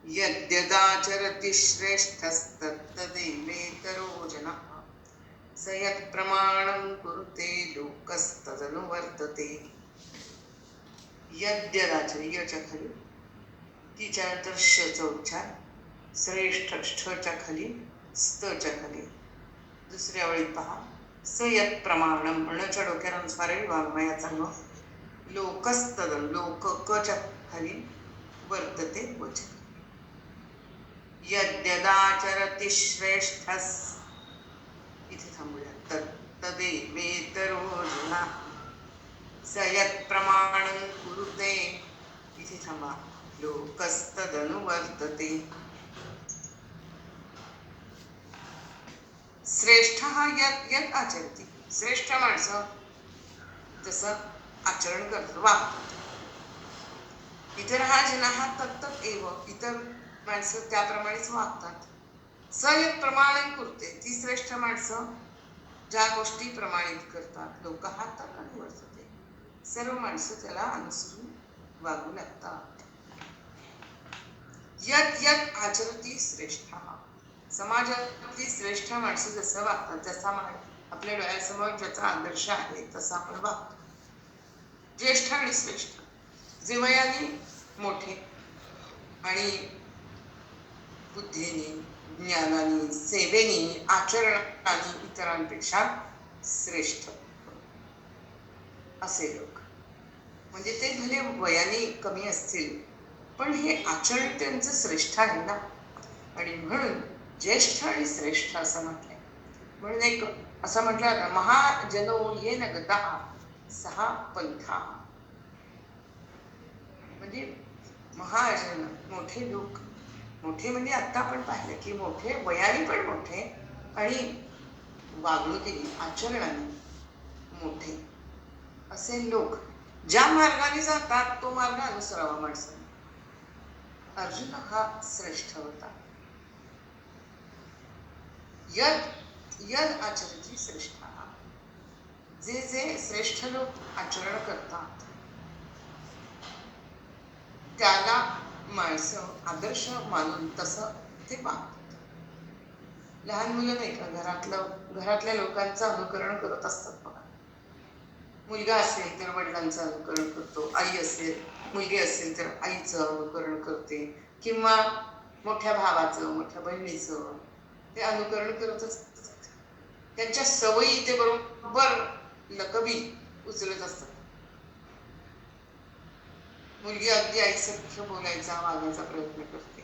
यद्यदाचरति श्रेष्ठस्तत्तदेवेतरो जनः स यत्प्रमाणं कुरुते लोकस्तदनुवर्तते. यद्यदाचर यच्या खाली तिच्या दर्शचा उच्चार, श्रेष्ठ ष्ठच्या खाली स्तच्या खाली. दुसऱ्या वेळी पहा, स यत् प्रमाणम णच्या डोक्यानुसार वाङ्मयाचा न, लोकस्तदन लोक कच्या खाली वर्तते वचन. यद्यदाचरति श्रेष्ठस इथे थांबूया. तदेवेतरो जनः स यत्प्रमाणं कुरुते इथे थांबा. लोकस्तदनुवर्तते. श्रेष्ठ हा यत यत आचरती. श्रेष्ठ माणसं जसं आचरण करतात, वागतात. इतर हा जना हा तत्तत एव इतर माणसं त्याप्रमाणेच वागतात. स यत प्रमाणन कुरते ती श्रेष्ठ माणसं ज्या गोष्टी प्रमाणित करतात. लोक हा तत् अनुवर्तते. सर्व माणसं त्याला अनुसरून वागू लागतात. यत यत आचरती श्रेष्ठ. समाजातली श्रेष्ठ माणसं जसं वागतात, जसा आपल्या डोळ्यासमोर ज्याचा आदर्श आहे तसा आपण वागतो. ज्येष्ठ आणि श्रेष्ठ जे वयाने मोठे आणि बुद्धीने, ज्ञानाने, सेवेने, आचरणाने इतरांपेक्षा श्रेष्ठ असे लोक. म्हणजे ते भले वयाने कमी असतील पण हे आचरण त्यांचं श्रेष्ठ आहे ना. आणि म्हणून ज्येष्ठ आणि श्रेष्ठ असं म्हटलंय. म्हणून एक असं म्हटलं होतं, महाजनो येन गतः सहा पंथा. म्हणजे महाजन मोठे लोक, मोठे म्हणजे आता आपण पाहिलं की मोठे वयाने पण मोठे आणि वागणुकीने आचरणाने मोठे असे लोक ज्या मार्गाने जातात तो मार्ग अनुसरावा माणसाने. अर्जुन हा श्रेष्ठ होता. यद यद आचरती श्रेष्ठ. जे जे श्रेष्ठ लोक आचरण करतात त्याला माणसं आदर्श मानून तसं ते वागतात. लहान मुलं नाही का घरातल्या लोकांचं अनुकरण करत असतात बघा. मुलगा असेल तर वडिलांचं अनुकरण करतो, आई असेल मुलगी असेल तर आईचं अनुकरण करते, किंवा मोठ्या भावाचं मोठ्या बहिणीचं ते अनुकरण करत असतात. त्यांच्या सवयी ते बरोबर लकबी उचलत असतात. मुलगी अगदी आईसारखं बोलायचा वागायचा प्रयत्न करते.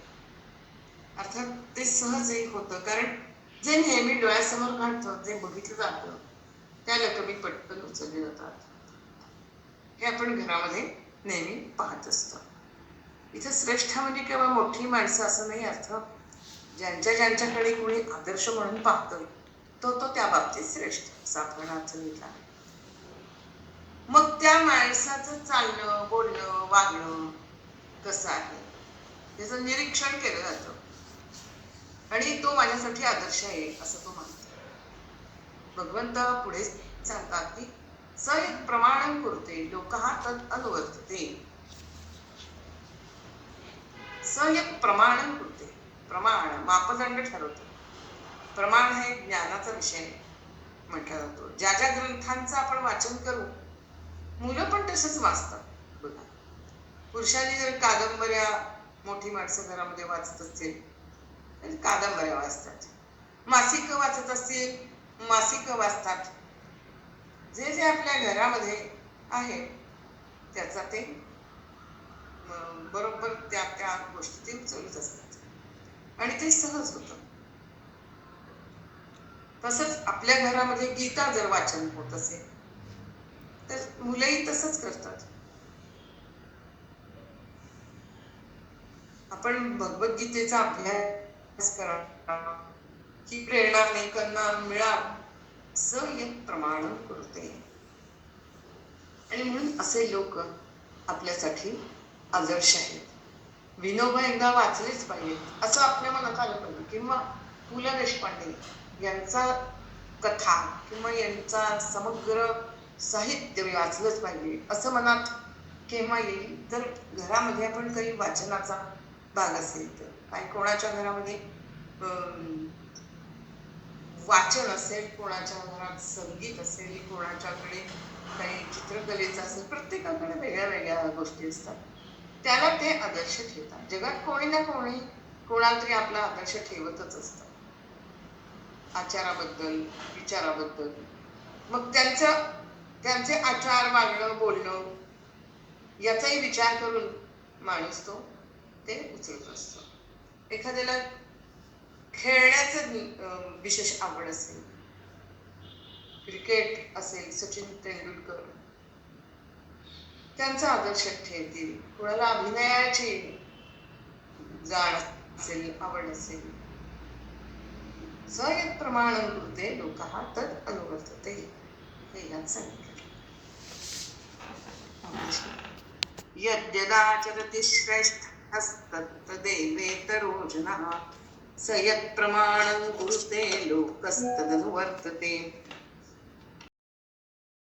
अर्थात ते सहज एक होतं, कारण जे नेहमी डोळ्यासमोर काढतं, जे बघितलं जातं त्या लकबी पटकन उचलले जातात. हे आपण घरामध्ये नेहमी पाहत असतो. इथं श्रेष्ठ म्हणजे केवळ मोठी माणसं असं नाही अर्थ. ज्यांच्याकडे कोणी आदर्श म्हणून पाहतं तो त्या बाबतीत श्रेष्ठ असा आपण अर्थ घेतला. मग त्या माणसाचं चालणं, बोलणं, वागणं कसं आहे त्याचं निरीक्षण केलं जातं आणि तो माझ्यासाठी आदर्श आहे असं तो मानतो. भगवंत पुढे सांगतात की स यत् प्रमाणं कुरुते लोकः तद् अनुवर्तते. स यत् प्रमाणं कुरुते. प्रमाण मापदंड ठरवतो. प्रमाण हे ज्ञानाचा विषय म्हटला जातो. ज्या ज्या ग्रंथांचं आपण वाचन करू मुलं पण तसंच वाचतात बघा. पुरुषांनी जर कादंबऱ्या मोठी माणसं घरामध्ये वाचत असतील तर कादंबऱ्या वाचतात. मासिक वाचत असतील मासिक वाचतात. जे जे आपल्या घरामध्ये आहे त्याचा ते बरोबर त्या त्या गोष्टी ते उचलत असतात आणि ते सहज होतं. तसंच आपल्या घरामध्ये गीता जर वाचन होत असेल तर मुलंही तसंच करतात. आपण भगवद्गीतेचा अभ्यास करा ही प्रेरणा अनेकांना मिळा स यत् प्रमाणं कुरुते. आणि म्हणून असे लोक आपल्यासाठी आदर्श आहेत. विनोबा एकदा वाचलेच पाहिजे असं आपल्या मनात आलं पाहिजे, किंवा पु ल देशपांडे यांचा कथा किंवा यांचा समग्र साहित्य वाचलंच पाहिजे असं मनात केव्हा येईल जर घरामध्ये आपण काही वाचनाचा भाग असेल तर, काही कोणाच्या घरामध्ये वाचन असेल, कोणाच्या घरात संगीत असेल, कोणाच्याकडे काही चित्रकलेचं असेल, प्रत्येकाकडे वेगळ्या वेगळ्या गोष्टी असतात. त्याला ते आदर्श ठेवतात. जगात कोणी ना कोणी कोणाला तरी आपला आदर्श ठेवतच असतं, आचाराबद्दल, विचाराबद्दल. मग त्यांचे आचार, वागणं, बोलणं याचाही विचार करून माणूस तो ते उचलत असतो. एखाद्याला खेळण्याचं विशेष आवड असेल, क्रिकेट असेल, सचिन तेंडुलकर, त्यांचा आदर्श ठेवतील. कोणाला अभिनयाची जाण असेल, आवड असेल, स यत् प्रमाणं कुरुते लोकः तद् अनुवर्तते, हे यात सांगितलं. यद्यदाचरति श्रेष्ठस्तत्तदेवेतरो जनः स यत् प्रमाणं कुरुते लोकस्तदनुवर्तते.